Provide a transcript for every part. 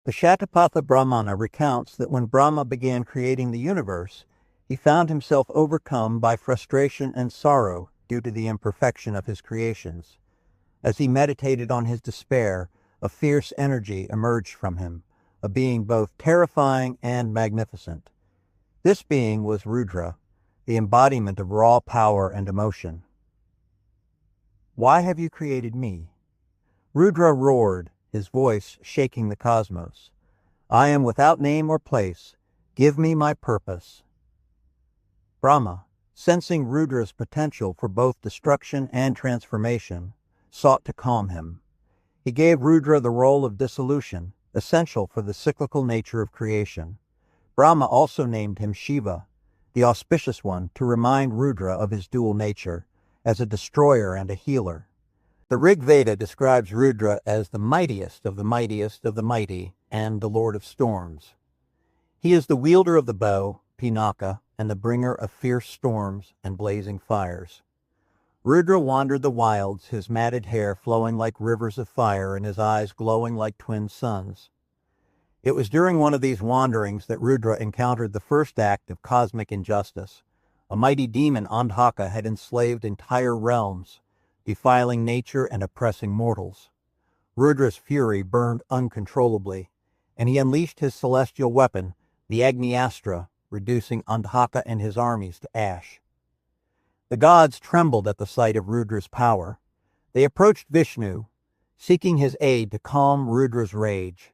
The Shatapatha Brahmana recounts that when Brahma began creating the universe, he found himself overcome by frustration and sorrow due to the imperfection of his creations. As he meditated on his despair, a fierce energy emerged from him, a being both terrifying and magnificent. This being was Rudra, the embodiment of raw power and emotion. "Why have you created me?" Rudra roared, his voice shaking the cosmos. "I am without name or place. Give me my purpose." Brahma, sensing Rudra's potential for both destruction and transformation, sought to calm him. He gave Rudra the role of dissolution, essential for the cyclical nature of creation. Brahma also named him Shiva, the auspicious one, to remind Rudra of his dual nature, as a destroyer and a healer. The Rig Veda describes Rudra as the mightiest of the mightiest of the mighty and the Lord of storms. He is the wielder of the bow, Pinaka, and the bringer of fierce storms and blazing fires. Rudra wandered the wilds, his matted hair flowing like rivers of fire and his eyes glowing like twin suns. It was during one of these wanderings that Rudra encountered the first act of cosmic injustice. A mighty demon, Andhaka, had enslaved entire realms, defiling nature and oppressing mortals. Rudra's fury burned uncontrollably, and he unleashed his celestial weapon, the Agniastra, reducing Andhaka and his armies to ash. The gods trembled at the sight of Rudra's power. They approached Vishnu, seeking his aid to calm Rudra's rage.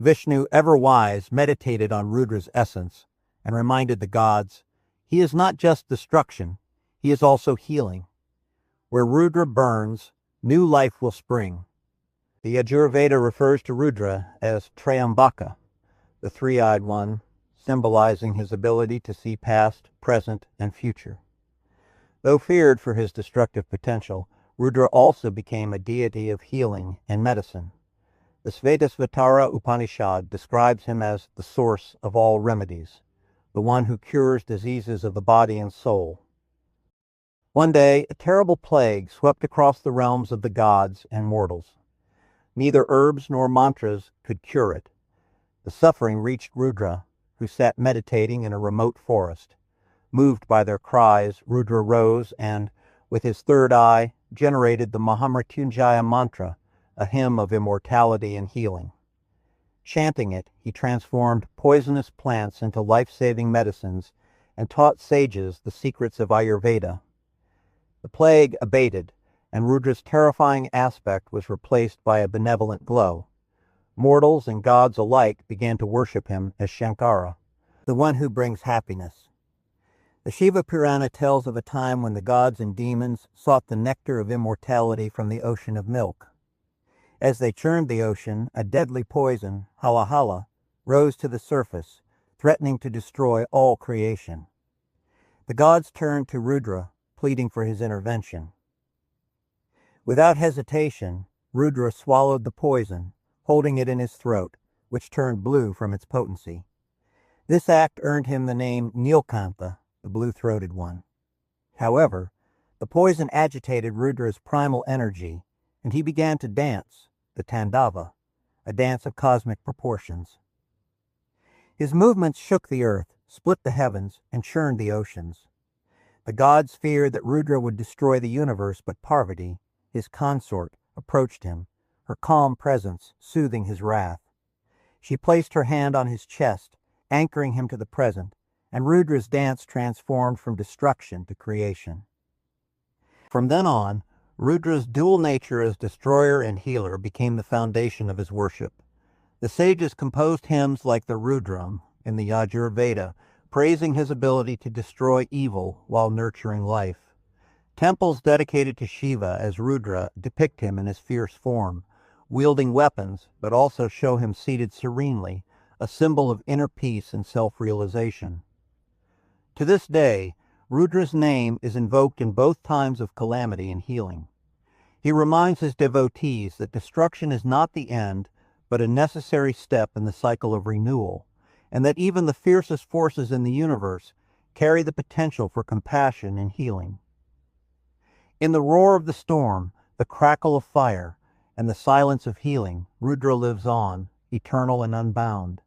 Vishnu, ever wise, meditated on Rudra's essence and reminded the gods, he is not just destruction, he is also healing. Where Rudra burns, new life will spring. The Yajurveda refers to Rudra as Trayambaka, the three-eyed one, symbolizing his ability to see past, present, and future. Though feared for his destructive potential, Rudra also became a deity of healing and medicine. The Svetasvatara Upanishad describes him as the source of all remedies, the one who cures diseases of the body and soul. One day, a terrible plague swept across the realms of the gods and mortals. Neither herbs nor mantras could cure it. The suffering reached Rudra, who sat meditating in a remote forest. Moved by their cries, Rudra rose and, with his third eye, generated the Mahamrityunjaya mantra, a hymn of immortality and healing. Chanting it, he transformed poisonous plants into life-saving medicines and taught sages the secrets of Ayurveda. The plague abated, and Rudra's terrifying aspect was replaced by a benevolent glow. Mortals and gods alike began to worship him as Shankara, the one who brings happiness. The Shiva Purana tells of a time when the gods and demons sought the nectar of immortality from the ocean of milk. As they churned the ocean, a deadly poison, halahala, rose to the surface, threatening to destroy all creation. The gods turned to Rudra, pleading for his intervention. Without hesitation, Rudra swallowed the poison, holding it in his throat, which turned blue from its potency. This act earned him the name Nilkantha, the blue-throated one. However, the poison agitated Rudra's primal energy, and he began to dance, the Tandava, a dance of cosmic proportions. His movements shook the earth, split the heavens, and churned the oceans. The gods feared that Rudra would destroy the universe, but Parvati, his consort, approached him, her calm presence soothing his wrath. She placed her hand on his chest, anchoring him to the present, and Rudra's dance transformed from destruction to creation. From then on, Rudra's dual nature as destroyer and healer became the foundation of his worship. The sages composed hymns like the Rudram in the Yajurveda, praising his ability to destroy evil while nurturing life. Temples dedicated to Shiva as Rudra depict him in his fierce form, wielding weapons, but also show him seated serenely, a symbol of inner peace and self-realization. To this day, Rudra's name is invoked in both times of calamity and healing. He reminds his devotees that destruction is not the end, but a necessary step in the cycle of renewal, and that even the fiercest forces in the universe carry the potential for compassion and healing. In the roar of the storm, the crackle of fire, and the silence of healing, Rudra lives on, eternal and unbound.